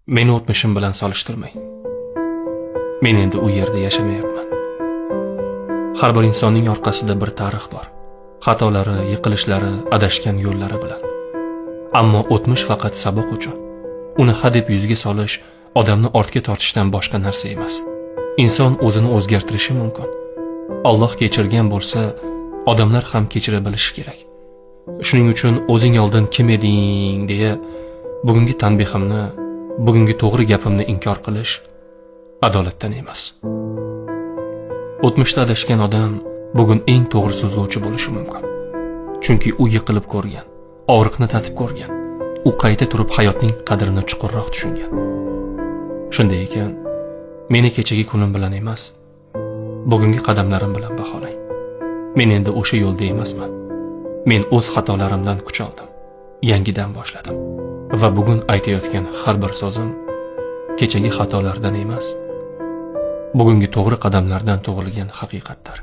Meni o'tmishim bilan solishtirmang. Men endi u yerda yashamayapman. Har bir insonning orqasida bir tarix bor. Xatolari, yiqilishlari, adashgan yo'llari bilan. Ammo o'tmish faqat saboq uchun. Uni hadeb yuzga solish odamni ortga tortishdan boshqa narsa emas. Inson o'zini o'zgartirishi mumkin. Alloh kechirgan bo'lsa, odamlar ham kechira bilishi kerak. Shuning uchun o'zing oldin kim eding deya bugungi tanbehimni, bugungi to'g'ri gapimni inkor qilish adolatdan emas. O'tmishda adashgan odam bugun eng to'g'ri so'zlovchi bo'lishi mumkin. Chunki u yiqilib ko'rgan, og'riqni tatib ko'rgan. U qayta turib hayotning qadrini chuqurroq tushungan. Shunday ekan, meni kechagi kunim bilan emas, bugungi qadamlarim bilan baholang. Men endi o'sha yo'lda emasman. Men o'z xatolarimdan kuch oldim. Yangidan boshladim. Va bugun aytayotgan har bir so'zim kechagi xatolardan emas, bugungi to'g'ri qadamlardan tug'ilgan haqiqatdir.